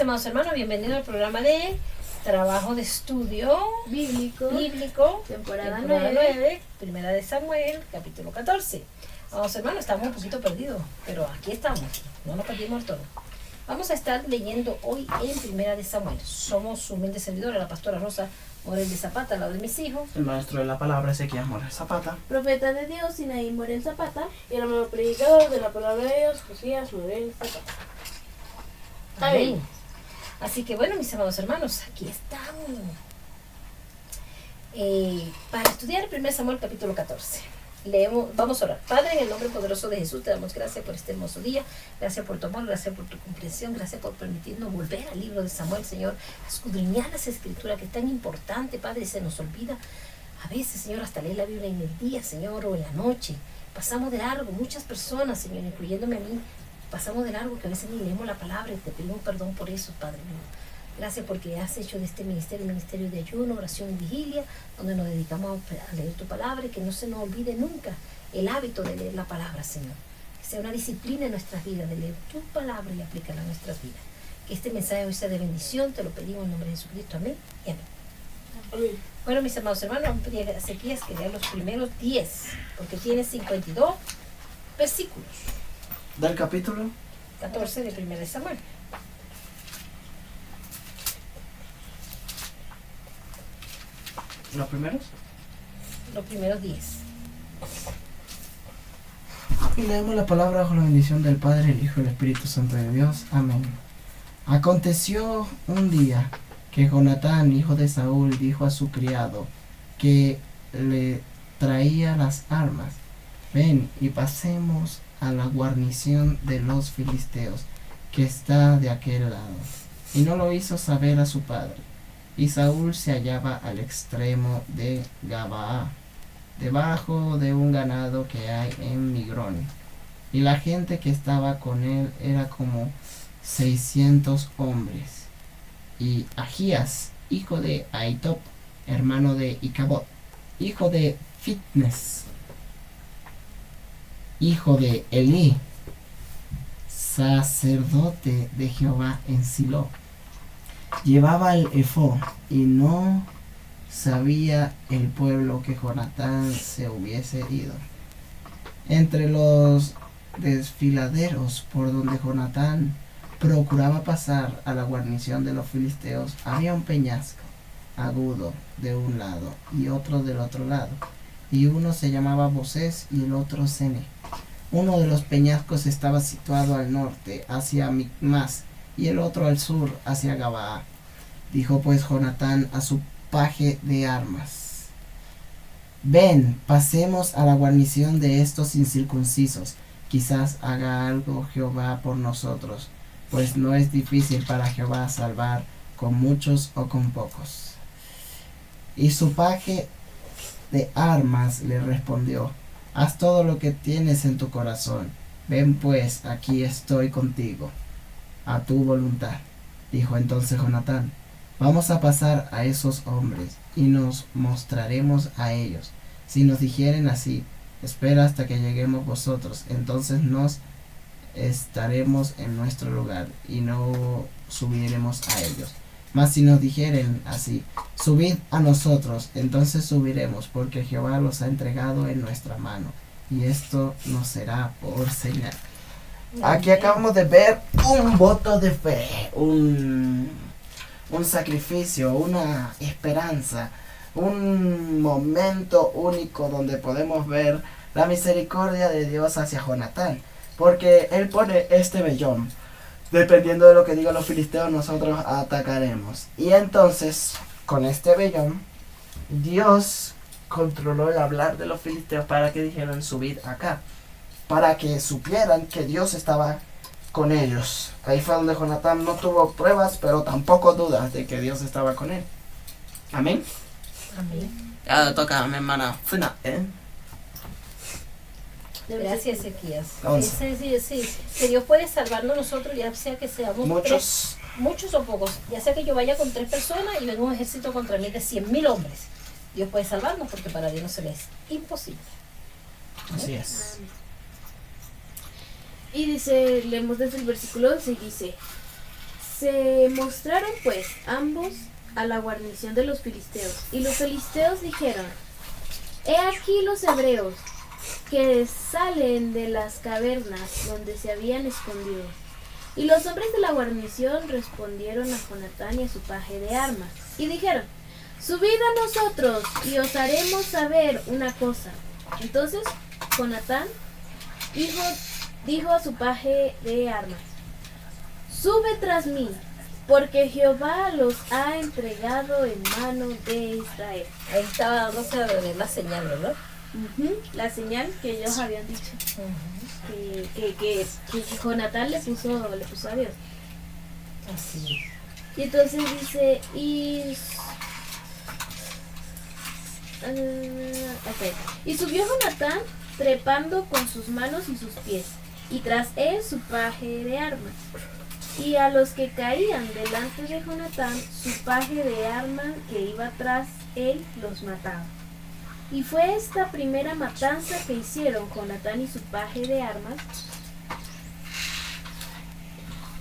amados hermanos, bienvenidos al programa de Trabajo de Estudio Bíblico, temporada 9, Primera de Samuel, capítulo 14. Amados hermanos, estamos un poquito perdidos, pero aquí estamos, no nos perdimos todo. Vamos a estar leyendo hoy en Primera de Samuel. Somos su humilde servidora, la pastora Rosa Morel de Zapata, al lado de mis hijos. El maestro de la palabra, Ezequiel Morel Zapata. Profeta de Dios, Sinaí Morel Zapata. Y el amado predicador de la palabra de Dios, Josías Morel Zapata. Amén. Así que bueno, mis amados hermanos, aquí estamos. Para estudiar 1 Samuel capítulo 14. Vamos a orar. Padre, en el nombre poderoso de Jesús, te damos gracias por este hermoso día. Gracias por tu amor, gracias por tu comprensión, gracias por permitirnos volver al libro de Samuel, Señor. Escudriñar esa escritura que es tan importante, Padre, se nos olvida. A veces, Señor, hasta leer la Biblia en el día, Señor, o en la noche. Pasamos de largo, muchas personas, Señor, incluyéndome a mí, pasamos de largo que a veces ni leemos la palabra y te pedimos perdón por eso, Padre mío. Gracias porque has hecho de este ministerio de ayuno, oración y vigilia, donde nos dedicamos a leer tu palabra y que no se nos olvide nunca el hábito de leer la palabra, Señor. Que sea una disciplina en nuestras vidas, de leer tu palabra y aplicarla a nuestras vidas. Que este mensaje hoy sea de bendición, te lo pedimos en nombre de Jesucristo. Amén y amén. Amén. Bueno, mis amados hermanos, vamos a pedir a Ezequiel que lea los primeros 10, porque tiene 52 versículos. Del capítulo 14 de 1 Samuel. ¿Los primeros? Los primeros 10. Y leemos la palabra bajo la bendición del Padre, el Hijo y el Espíritu Santo de Dios. Amén. Aconteció un día que Jonatán, hijo de Saúl, dijo a su criado que le traía las armas: ven y pasemos a la guarnición de los filisteos, que está de aquel lado. Y no lo hizo saber a su padre. Y Saúl se hallaba al extremo de Gabaa, debajo de un ganado que hay en Migrón. Y la gente que estaba con él era como 600 hombres. Y Ahías, hijo de Ahitop, hermano de Icabod, hijo de Fitnes, hijo de Elí, sacerdote de Jehová en Silo, llevaba el efod, y no sabía el pueblo que Jonatán se hubiese ido. Entre los desfiladeros por donde Jonatán procuraba pasar a la guarnición de los filisteos había un peñasco agudo de un lado y otro del otro lado, y uno se llamaba Bosés y el otro Sene. Uno de los peñascos estaba situado al norte, hacia Micmas, y el otro al sur, hacia Gabaa. Dijo pues Jonatán a su paje de armas: ven, pasemos a la guarnición de estos incircuncisos, quizás haga algo Jehová por nosotros, pues no es difícil para Jehová salvar con muchos o con pocos. Y su paje de armas le respondió: haz todo lo que tienes en tu corazón. Ven pues, aquí estoy contigo, a tu voluntad. Dijo entonces Jonatán: vamos a pasar a esos hombres, y nos mostraremos a ellos. Si nos dijeren así: espera hasta que lleguemos vosotros, entonces nos estaremos en nuestro lugar, y no subiremos a ellos. Mas si nos dijeren así: subid a nosotros, entonces subiremos, porque Jehová los ha entregado en nuestra mano, y esto nos será por señal. Aquí acabamos de ver un voto de fe, un sacrificio, una esperanza, un momento único donde podemos ver la misericordia de Dios hacia Jonatán, porque él pone este vellón: dependiendo de lo que digan los filisteos, nosotros atacaremos. Y entonces, con este vellón, Dios controló el hablar de los filisteos para que dijeran: subid acá, para que supieran que Dios estaba con ellos. Ahí fue donde Jonatán no tuvo pruebas, pero tampoco dudas de que Dios estaba con él. Amén. Amén. Ya toca a mi hermana Fina, Gracias, Ezequiel. 11. Sí, que Dios puede salvarnos nosotros, ya sea que seamos muchos o pocos. Ya sea que yo vaya con 3 personas y venga un ejército contra mí de 100,000 hombres. Dios puede salvarnos, porque para Dios no se le es imposible. Así es. Y dice, leemos desde el versículo 11 y dice: Se mostraron pues ambos a la guarnición de los filisteos, y los filisteos dijeron: He aquí los hebreos que salen de las cavernas donde se habían escondido. Y los hombres de la guarnición respondieron a Jonatán y a su paje de armas, y dijeron: Subid a nosotros, y os haremos saber una cosa. Entonces Jonatán dijo a su paje de armas: Sube tras mí, porque Jehová los ha entregado en mano de Israel. Ahí estaba dándose a ver la señal, ¿verdad? La señal que ellos habían dicho. Que Jonatán le puso a Dios. Así Y entonces dice, y subió Jonatán trepando con sus manos y sus pies, y tras él su paje de armas. Y a los que caían delante de Jonatán, su paje de armas que iba tras él los mataba. Y fue esta primera matanza que hicieron Jonatán y su paje de armas,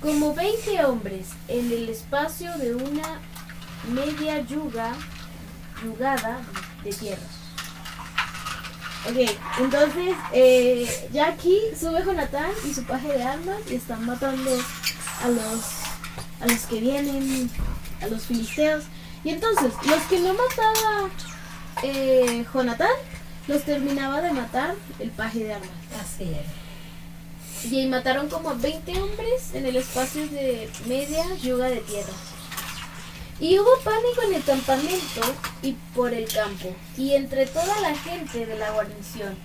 como 20 hombres en el espacio de una media yugada de tierra. Ok, entonces ya aquí sube Jonatán y su paje de armas y están matando a los que vienen, a los filisteos. Y entonces los que no mataba Jonatán, los terminaba de matar el paje de armas. Así es. Y ahí mataron como a 20 hombres en el espacio de media yuga de tierra. Y hubo pánico en el campamento y por el campo, y entre toda la gente de la guarnición.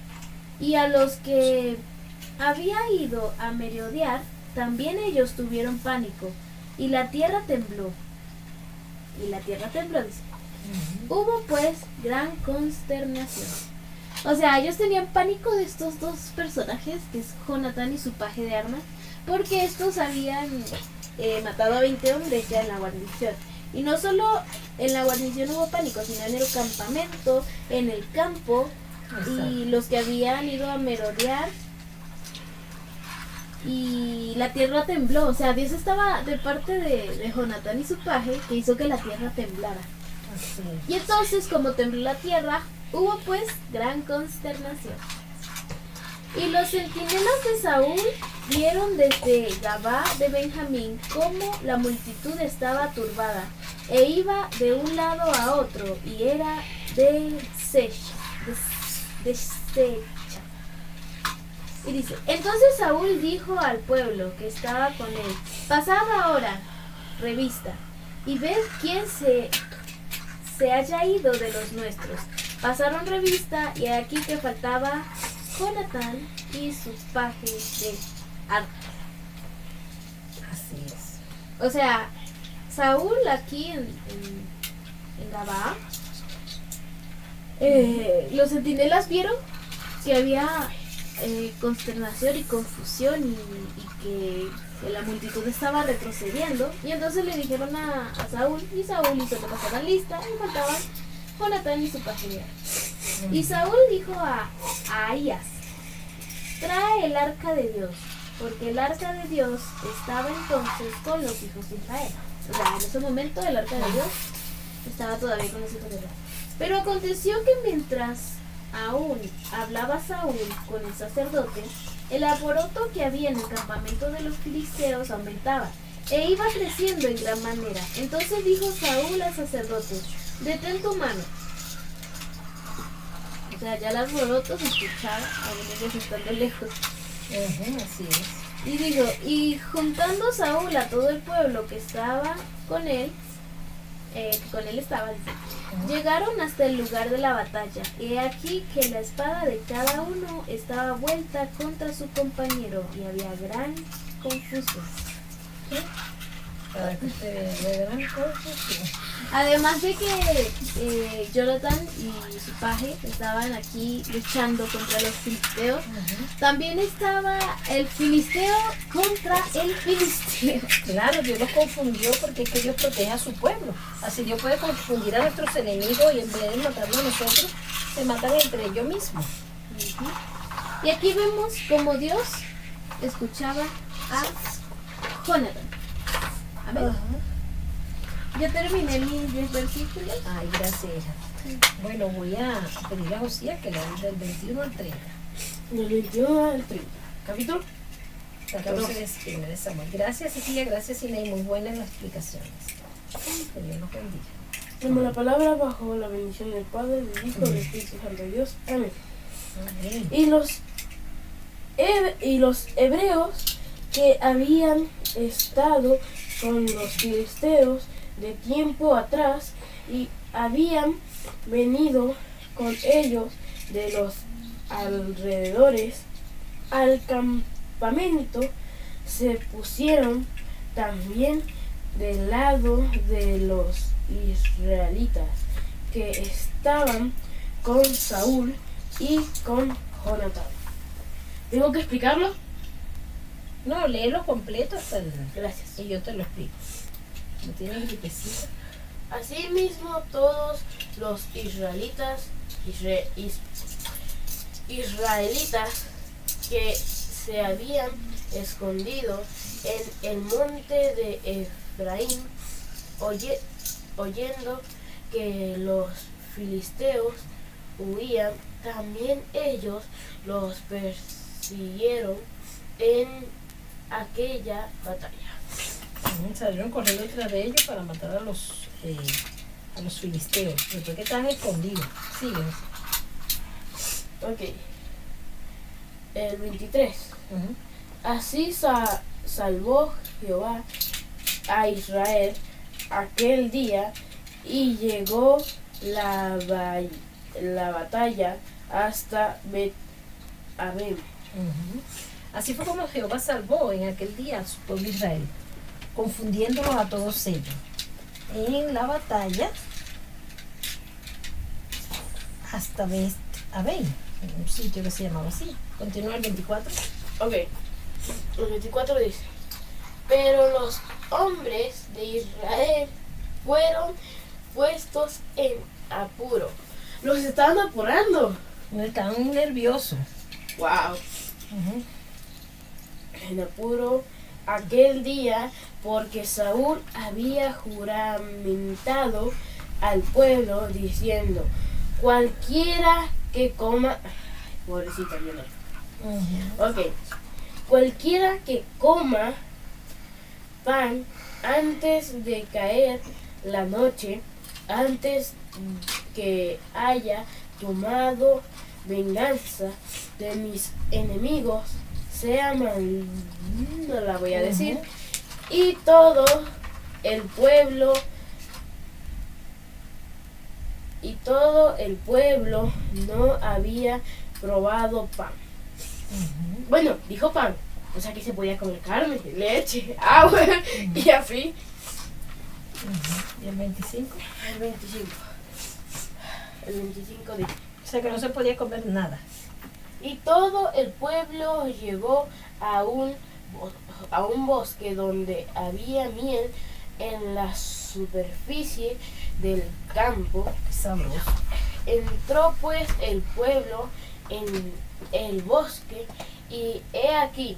Y a los que había ido a merodear, también ellos tuvieron pánico, y la tierra tembló. Dice. Hubo pues gran consternación. O sea, ellos tenían pánico de estos dos personajes, que es Jonatán y su paje de armas, porque estos habían matado a 20 hombres ya en la guarnición. Y no solo en la guarnición hubo pánico, sino en el campamento, en el campo. Exacto. Y los que habían ido a merodear. Y la tierra tembló. O sea, Dios estaba de parte de Jonatán y su paje, que hizo que la tierra temblara. Así es. Y entonces, como tembló la tierra, hubo pues gran consternación. Y los centinelas de Saúl vieron desde Gabá de Benjamín cómo la multitud estaba turbada, e iba de un lado a otro, y era deshecha. Y dice, entonces Saúl dijo al pueblo que estaba con él: Pasad ahora revista, y ved quién se haya ido de los nuestros. Pasaron revista, y aquí que faltaba Jonatán y sus pajes de armas. Así es. O sea, Saúl aquí en Gabá, los centinelas vieron que había consternación y confusión, y que la multitud estaba retrocediendo, y entonces le dijeron a Saúl, y Saúl hizo que pasaran lista, y faltaban Jonatán y su paje de armas. Y Saúl dijo a Ahías: trae el arca de Dios, porque el arca de Dios estaba entonces con los hijos de Israel. O sea, en ese momento el arca de Dios estaba todavía con los hijos de Israel. Pero aconteció que mientras aún hablaba Saúl con el sacerdote, el alboroto que había en el campamento de los filisteos aumentaba, e iba creciendo en gran manera. Entonces dijo Saúl al sacerdote: detén tu mano. O sea, ya el alboroto se escuchaba, aún ellos estando lejos. Así es. Y dijo, y juntando Saúl a todo el pueblo que estaba con él, llegaron hasta el lugar de la batalla. Y aquí que la espada de cada uno estaba vuelta contra su compañero, y había gran confusión. Para que se gran confusión. Además de que Jonatán y su paje estaban aquí luchando contra los filisteos, también estaba el filisteo contra el filisteo. Claro, Dios los confundió porque es que Dios protege a su pueblo. Así Dios puede confundir a nuestros enemigos, y en vez de matarnos a nosotros, se matan entre ellos mismos. Y aquí vemos como Dios escuchaba a Jonatán. Amén. Ya terminé mis 10 versículos. Ay, gracias, hija. Bueno, voy a pedir a Josías que lea del 21 al 30. Del 21 al 30. Capítulo. 14 de Primera de Samuel. Gracias, Cecilia. Gracias, Inés. Muy buenas las explicaciones. Que Dios nos bendiga. Demos la palabra bajo la bendición del Padre, del Hijo, del Espíritu Santo de Dios. Amén. Amén. Y los hebreos que habían estado con los filisteos de tiempo atrás y habían venido con ellos de los alrededores al campamento, se pusieron también del lado de los israelitas que estaban con Saúl y con Jonatán. ¿Tengo que explicarlo? No, léelo completo hasta el... Gracias. Y yo te lo explico. ¿No tienes gripecita? Asimismo, todos los israelitas que se habían escondido en el monte de Efraín, oyendo que los filisteos huían, también ellos los persiguieron en aquella batalla. Salieron corriendo detrás de ellos para matar a los filisteos. Después que estaban escondidos. Sigue. Ok. El 23. Así salvó Jehová a Israel aquel día y llegó la batalla hasta Bet-Aven. Así fue como Jehová salvó en aquel día a su pueblo Israel, confundiéndolos a todos ellos. En la batalla hasta Bet-Aven, en un sitio que se llamaba así. Continúa el 24. Ok. El 24 dice: pero los hombres de Israel fueron puestos en apuro. Los estaban apurando. Estaban nerviosos. Wow. En apuro aquel día, porque Saúl había juramentado al pueblo diciendo: cualquiera que coma... Ay, pobrecita, yo no. Ok. Cualquiera que coma pan antes de caer la noche, antes que haya tomado venganza de mis enemigos, sea mal... No la voy a decir. Y todo el pueblo no había probado pan. Bueno, dijo pan, o sea que se podía comer carne, leche, agua y así. ¿Y el 25? El 25. El 25 dice: O sea que no se podía comer nada. y todo el pueblo llegó a un bosque donde había miel en la superficie del campo. Qué sabroso. Entró pues el pueblo en el bosque, y he aquí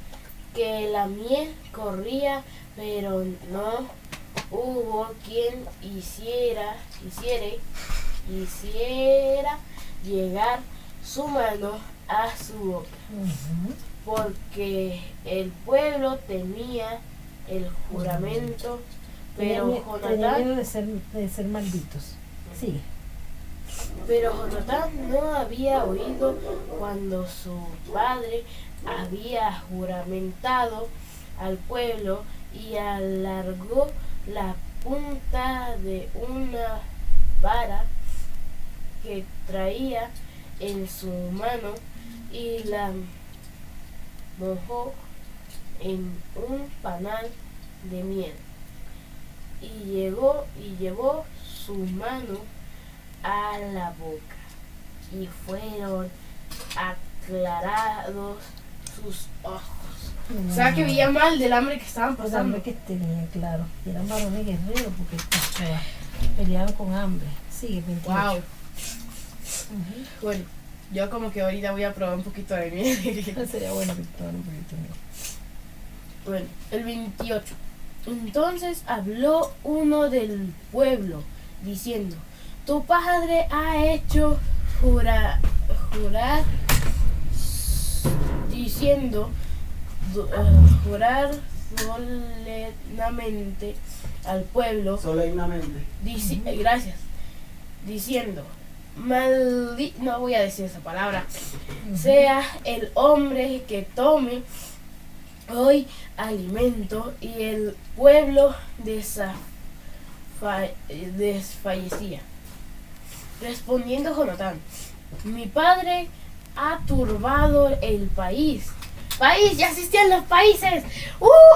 que la miel corría, pero no hubo quien hiciera llegar su mano a su boca, porque el pueblo temía el juramento, pero Tenía miedo Jonatán de ser malditos. Sí. Pero Jonatán no había oído cuando su padre había juramentado al pueblo, y alargó la punta de una vara que traía en su mano y la mojó en un panal de miel, y llevó su mano a la boca, y fueron aclarados sus ojos. O sea que veía mal del hambre que estaban Pues pasando. hambre que tenía, claro. Y eran varones guerreros porque peleaban con hambre. Sigue, 28. Wow. Bueno, yo como que ahorita voy a probar un poquito de miel. Sería bueno que tomaran un poquito de miel. Bueno, el 28. Entonces habló uno del pueblo, diciendo: tu padre ha hecho jurar, diciendo, jurar solemnemente al pueblo, Solemnemente. gracias, diciendo: no voy a decir esa palabra, sea el hombre que tome hoy alimento. Y el pueblo desfallecía. Respondiendo Jonatán: mi padre ha turbado el país. ¡País! ¡Ya existían los países!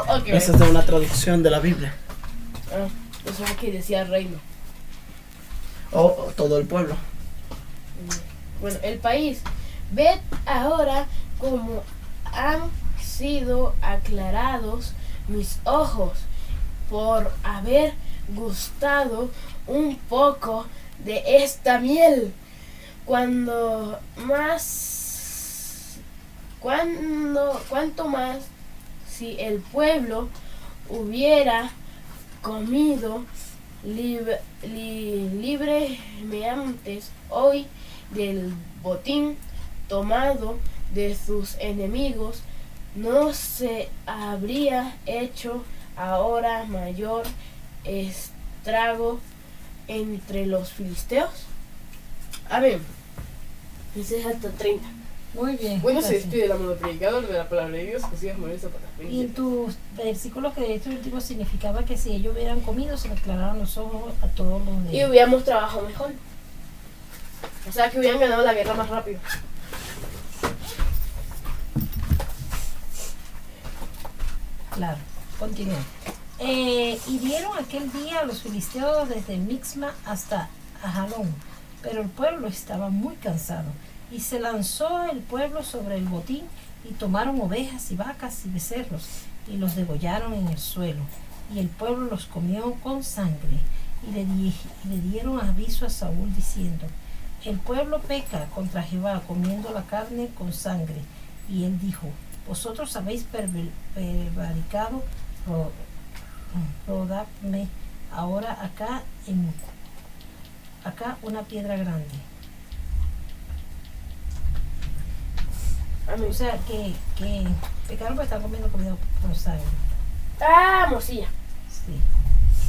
Okay. Esa es de una traducción de la Biblia. O sea que decía reino. O todo el pueblo. Bueno, el país. Ved ahora cómo han sido aclarados mis ojos por haber gustado un poco de esta miel. Cuanto más si el pueblo hubiera comido libremente hoy del botín tomado de sus enemigos, ¿no se habría hecho ahora mayor estrago entre los filisteos? Amén. Ese es hasta 30. Muy bien. Bueno, se gracias. despide la mano predicador de la palabra de Dios, José Moreno para Y en tus versículos que de este último significaba que si ellos hubieran comido se les aclararon los ojos a todos los de y hubiéramos trabajado mejor. O sea que hubieran ganado la guerra más rápido. Claro, continúa. Hirieron aquel día a los filisteos desde Mixma hasta Ajalón, pero el pueblo estaba muy cansado, y se lanzó el pueblo sobre el botín, y tomaron ovejas y vacas y becerros, y los degollaron en el suelo, y el pueblo los comió con sangre, y le dieron aviso a Saúl diciendo: el pueblo peca contra Jehová comiendo la carne con sangre. Y él dijo: vosotros habéis prevaricado, rodadme ahora acá una piedra grande. Amén. O sea que pecaron porque están comiendo comida con sangre. Morcilla. Sí,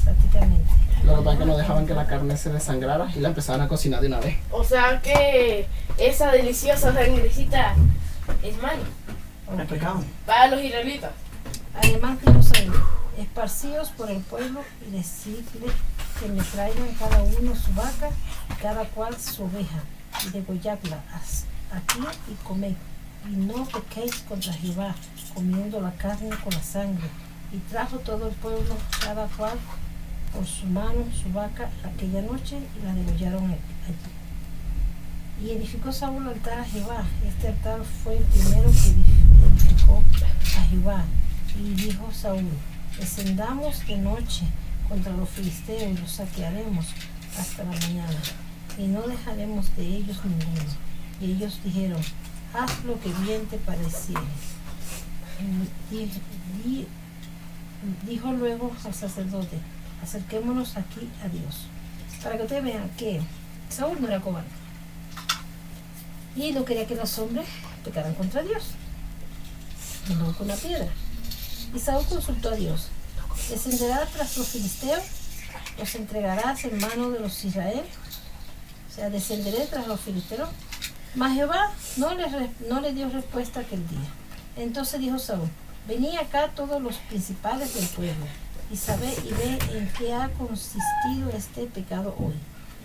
prácticamente. Lo que pasa es que no dejaban que la carne se desangrara y la empezaban a cocinar de una vez. O sea que esa deliciosa sangrecita es mala Es pecado. para los israelitas. Además dijo Saúl: esparcíos por el pueblo y decidle que me traigan cada uno su vaca y cada cual su oveja, y degolladla aquí y comed, y no pequéis contra Jehová comiendo la carne con la sangre. Y trajo todo el pueblo cada cual por su mano su vaca aquella noche, y la degollaron allí. Y edificó Saúl altar a Jehová. Este altar fue el primero que edificó a Jehová. Y dijo Saúl: descendamos de noche contra los filisteos y los saquearemos hasta la mañana, y no dejaremos de ellos ninguno. Y ellos dijeron: haz lo que bien te pareciere. Dijo luego al sacerdote: acerquémonos aquí a Dios. Para que ustedes vean que Saúl no era cobarde y no quería que los hombres pecaran contra Dios, no con una piedra. Y Saúl consultó a Dios: ¿descenderás tras los filisteos? ¿Los entregarás en mano de los Israel? O sea, ¿descenderé tras los filisteos? Mas Jehová no le dio respuesta aquel día. Entonces dijo Saúl: venid acá todos los principales del pueblo, y sabe y ve en qué ha consistido este pecado hoy.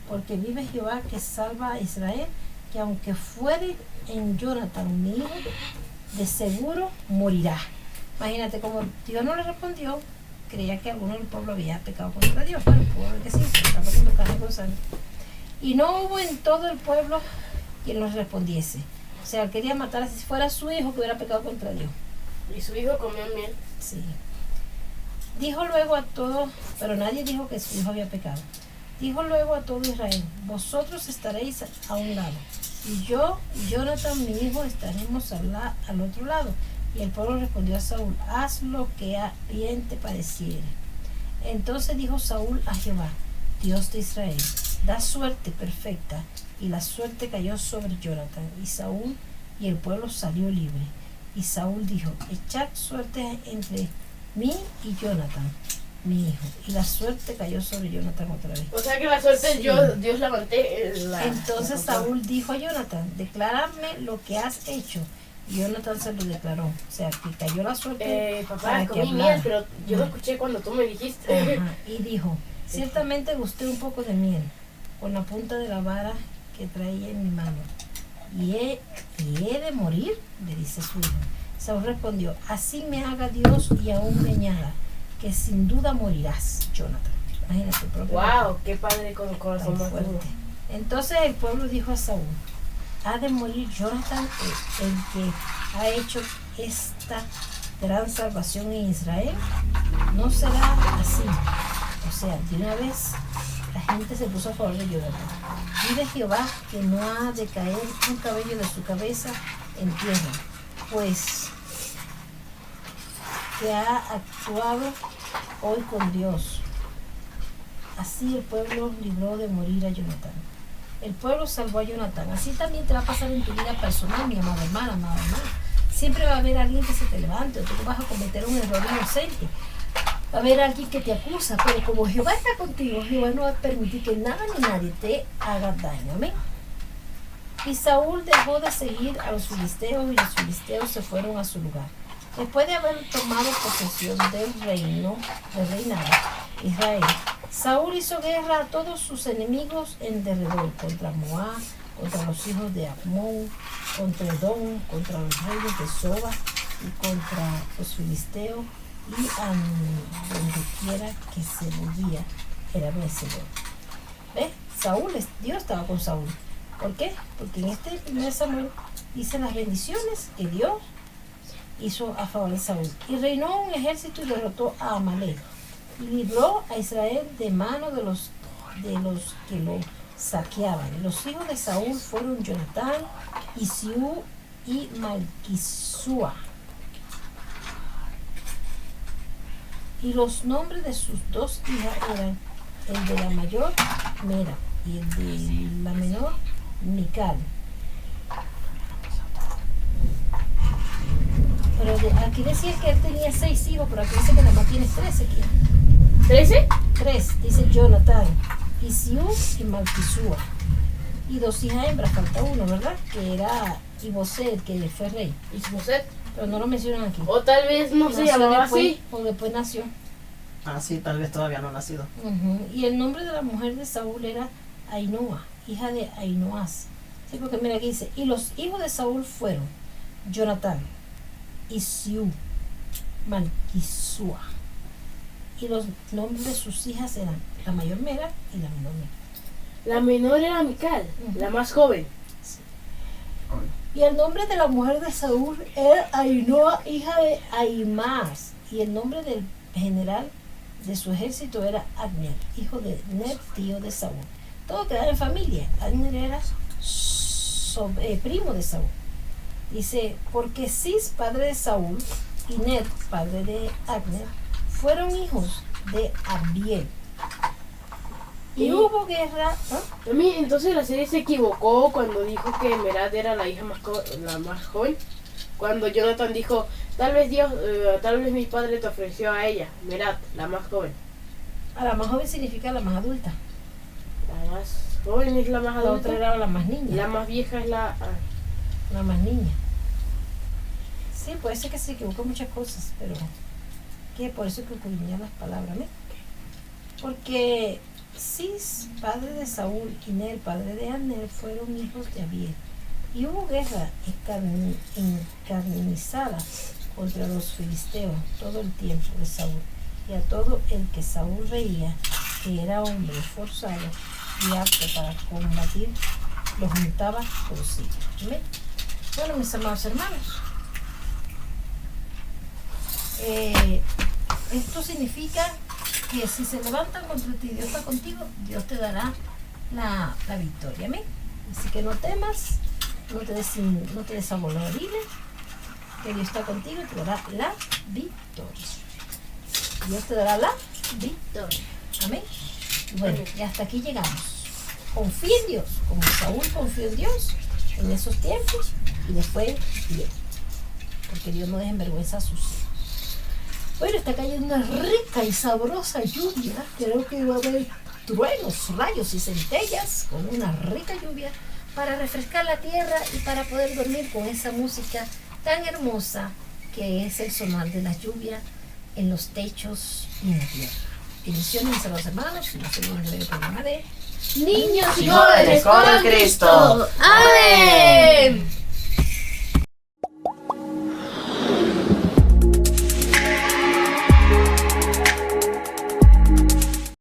Porque vive Jehová que salva a Israel, que aunque fuere en Jonatán mi hijo, de seguro morirá. Imagínate, como Dios no le respondió, creía que alguno del pueblo había pecado contra Dios. Bueno, pudo ver que sí, se está poniendo carne con sangre. Y no hubo en todo el pueblo quien nos respondiese. O sea, él quería matar si fuera su hijo que hubiera pecado contra Dios. Y su hijo comió miel. Sí. Dijo luego a todos, pero nadie dijo que su hijo había pecado. Dijo luego a todo Israel: vosotros estaréis a un lado, y yo y Jonatán mi hijo estaremos al otro lado. Y el pueblo respondió a Saúl: haz lo que bien te pareciere. Entonces dijo Saúl a Jehová, Dios de Israel, da suerte perfecta. Y la suerte cayó sobre Jonatán. Y Saúl y el pueblo salió libre. Y Saúl dijo, echad suerte entre mí y Jonatán, mi hijo. Y la suerte cayó sobre Jonatán otra vez. O sea que la suerte Sí. Dios la manté. Entonces Saúl dijo a Jonatán, declárame lo que has hecho. Y Jonatán se lo declaró. O sea, que cayó la suerte Papá, para que comí hablara. miel, pero yo lo escuché cuando tú me dijiste. Ajá. Y dijo, ciertamente gusté un poco de miel con la punta de la vara que traía en mi mano. ¿Y he de morir? Le dice su hijo. Saúl respondió, así me haga Dios y aún me añada, que sin duda morirás, Jonathan. Imagínate tu propio Wow, qué padre con el corazón tan más fuerte. duro. Entonces el pueblo dijo a Saúl, ha de morir Jonathan, el que ha hecho esta gran salvación en Israel. No será así. O sea, de una vez la gente se puso a favor de Jonathan. Vive Jehová que no ha de caer un cabello de su cabeza en tierra, pues que ha actuado hoy con Dios. Así el pueblo libró de morir a Jonatán. El pueblo salvó a Jonatán. Así también te va a pasar en tu vida personal, mi amada hermana, amado hermano. Siempre va a haber alguien que se te levante o tú vas a cometer un error inocente. Va a haber alguien que te acusa, pero como Jehová está contigo, Jehová no va a permitir que nada ni nadie te haga daño. Amén. Y Saúl dejó de seguir a los filisteos y los filisteos se fueron a su lugar. Después de haber tomado posesión del reinado Israel, Saúl hizo guerra a todos sus enemigos en derredor, contra Moab, contra los hijos de Amón, contra Edom, contra los reyes de Soba y contra los filisteos, y a donde quiera que se movía era vencedor. ¿Ves? Dios estaba con Saúl. ¿Por qué? Porque en este primer Samuel dice las bendiciones que Dios hizo a favor de Saúl. Y reinó un ejército y derrotó a Amalek. Y libró a Israel de mano de los que lo saqueaban. Los hijos de Saúl fueron Jonatán, Isiú y Malquisúa. Y los nombres de sus dos hijas eran el de la mayor, Mera, y el de la menor, Mical. Pero aquí decía que él tenía 6 hijos, pero aquí dice que nada más tiene 13 aquí. ¿13? 3, dice Jonatán, Isiú y Malquisúa. Y 2 hijas hembras, falta uno, ¿verdad? Que era Iboset, que fue rey. Isboset. Pero no lo mencionan aquí. O tal vez no se Nació llamaba después, así. o después nació. Ah, sí, tal vez todavía no ha nacido. Y el nombre de la mujer de Saúl era Ainhoa, hija de Ainoas. Sí, porque mira aquí dice, y los hijos de Saúl fueron Jonatán, Isiú, Malquisúa. Y los nombres de sus hijas eran la mayor Mera y la menor Mera. La menor era Mical, la más joven. Y el nombre de la mujer de Saúl era Ainhoa, hija de Ahimaas. Y el nombre del general de su ejército era Abner, hijo de Ner, tío de Saúl. Todo quedaba en familia. Abner era primo de Saúl. Dice, porque Cis, padre de Saúl, y Ner, padre de Abner, fueron hijos de Abiel. Y hubo guerra. A mí, entonces la serie se equivocó cuando dijo que Merad era la hija la más joven. Cuando Jonathan dijo, tal vez mi padre te ofreció a ella, Merad, la más joven. A la más joven significa la más adulta. La más joven es la más La adulta. otra era la más niña. La más vieja es la... La más niña. Sí, puede ser que se equivocó en muchas cosas, pero que por eso que ocurrían las palabras, ¿no? Porque Cis, padre de Saúl, y Ner, padre de Abner, fueron hijos de Abiel. Y hubo guerra encarnizada contra los filisteos todo el tiempo de Saúl. Y a todo el que Saúl veía que era hombre forzado y apto para combatir, lo juntaba por sí. ¿Amén? Bueno, mis amados hermanos, esto significa que si se levantan contra ti y Dios está contigo, Dios te dará la victoria. ¿Amén? Así que no temas, no te desamolores, que Dios está contigo y te dará la victoria. Dios te dará la victoria. Amén. Bueno, y hasta aquí llegamos. Confía en Dios, como Saúl confió en Dios en esos tiempos y le fue bien. Porque Dios no deja en vergüenza a sus hijos. Bueno, está cayendo una rica y sabrosa lluvia. Creo que va a haber truenos, rayos y centellas con una rica lluvia para refrescar la tierra y para poder dormir con esa música tan hermosa que es el sonar de la lluvia en los techos y en la tierra. Bendiciones a los hermanos y nos vemos en el programa de Niños y jóvenes con Cristo. Cristo. ¡Amén!